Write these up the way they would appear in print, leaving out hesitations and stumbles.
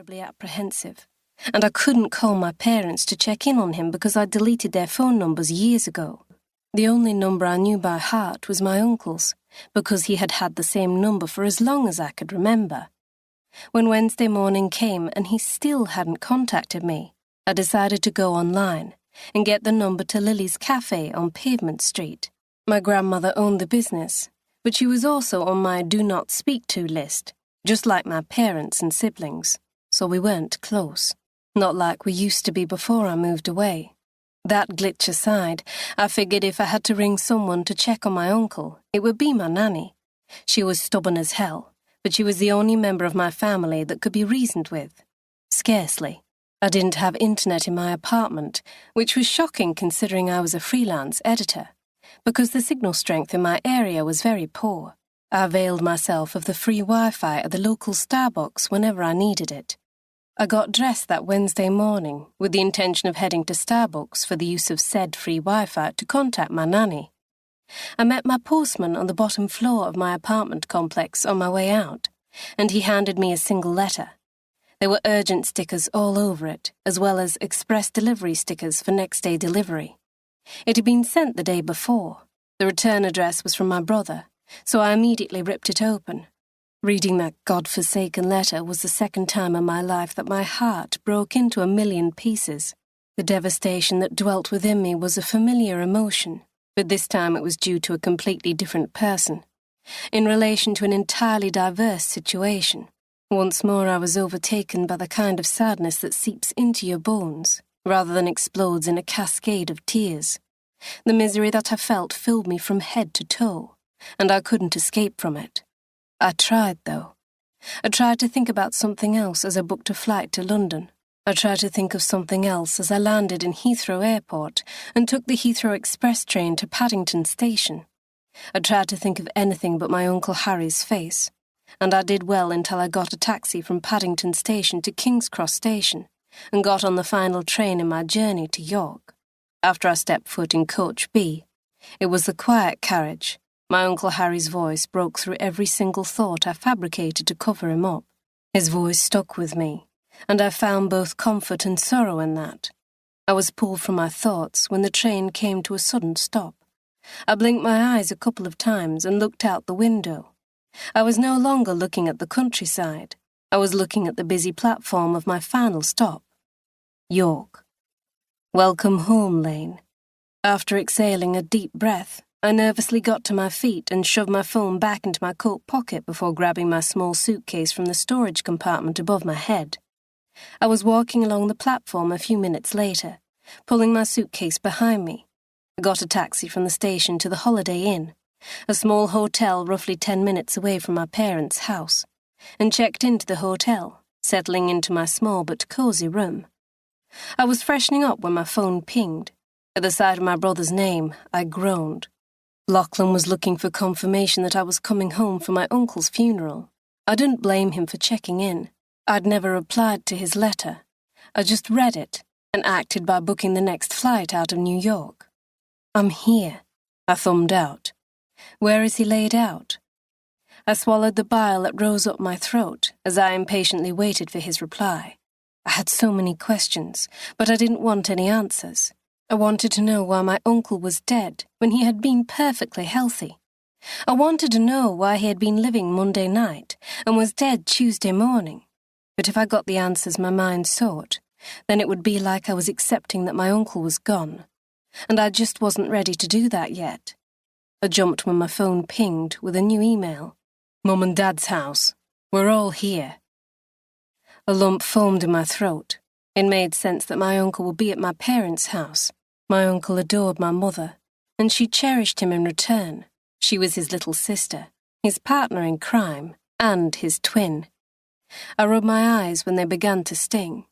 terribly apprehensive, and I couldn't call my parents to check in on him because I'd deleted their phone numbers years ago. The only number I knew by heart was my uncle's, because he had had the same number for as long as I could remember. When Wednesday morning came and he still hadn't contacted me, I decided to go online and get the number to Lily's Cafe on Pavement Street. My grandmother owned the business, but she was also on my do not speak to list, just like my parents and siblings, so we weren't close. Not like we used to be before I moved away. That glitch aside, I figured if I had to ring someone to check on my uncle, it would be my nanny. She was stubborn as hell, but she was the only member of my family that could be reasoned with. Scarcely. I didn't have internet in my apartment, which was shocking considering I was a freelance editor, because the signal strength in my area was very poor. I availed myself of the free Wi-Fi at the local Starbucks whenever I needed it. I got dressed that Wednesday morning with the intention of heading to Starbucks for the use of said free Wi-Fi to contact my nanny. I met my postman on the bottom floor of my apartment complex on my way out, and he handed me a single letter. There were urgent stickers all over it, as well as express delivery stickers for next-day delivery. It had been sent the day before. The return address was from my brother, so I immediately ripped it open. Reading that God-forsaken letter was the second time in my life that my heart broke into a million pieces. The devastation that dwelt within me was a familiar emotion, but this time it was due to a completely different person, in relation to an entirely diverse situation. Once more I was overtaken by the kind of sadness that seeps into your bones, rather than explodes in a cascade of tears. The misery that I felt filled me from head to toe, and I couldn't escape from it. I tried, though. I tried to think about something else as I booked a flight to London. I tried to think of something else as I landed in Heathrow Airport and took the Heathrow Express train to Paddington Station. I tried to think of anything but my Uncle Harry's face, and I did well until I got a taxi from Paddington Station to King's Cross Station and got on the final train in my journey to York. After I stepped foot in Coach B, it was the quiet carriage. My Uncle Harry's voice broke through every single thought I fabricated to cover him up. His voice stuck with me, and I found both comfort and sorrow in that. I was pulled from my thoughts when the train came to a sudden stop. I blinked my eyes a couple of times and looked out the window. I was no longer looking at the countryside. I was looking at the busy platform of my final stop. York. Welcome home, Lane. After exhaling a deep breath, I nervously got to my feet and shoved my phone back into my coat pocket before grabbing my small suitcase from the storage compartment above my head. I was walking along the platform a few minutes later, pulling my suitcase behind me. I got a taxi from the station to the Holiday Inn, a small hotel roughly 10 minutes away from my parents' house, and checked into the hotel, settling into my small but cosy room. I was freshening up when my phone pinged. At the sight of my brother's name, I groaned. Lachlan was looking for confirmation that I was coming home for my uncle's funeral. I didn't blame him for checking in. I'd never replied to his letter. I just read it and acted by booking the next flight out of New York. I'm here, I thumbed out. Where is he laid out? I swallowed the bile that rose up my throat as I impatiently waited for his reply. I had so many questions, but I didn't want any answers. I wanted to know why my uncle was dead when he had been perfectly healthy. I wanted to know why he had been living Monday night and was dead Tuesday morning. But if I got the answers my mind sought, then it would be like I was accepting that my uncle was gone, and I just wasn't ready to do that yet. I jumped when my phone pinged with a new email. Mum and Dad's house. We're all here. A lump formed in my throat. It made sense that my uncle would be at my parents' house. My uncle adored my mother, and she cherished him in return. She was his little sister, his partner in crime, and his twin. I rubbed my eyes when they began to sting.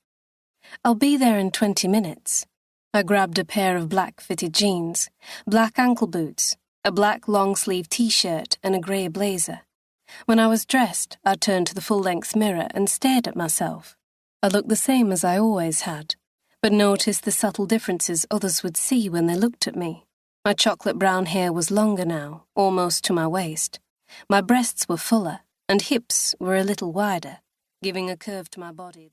I'll be there in 20 minutes. I grabbed a pair of black fitted jeans, black ankle boots, a black long-sleeve t-shirt and a grey blazer. When I was dressed, I turned to the full-length mirror and stared at myself. I looked the same as I always had, but noticed the subtle differences others would see when they looked at me. My chocolate brown hair was longer now, almost to my waist. My breasts were fuller, and hips were a little wider, giving a curve to my body.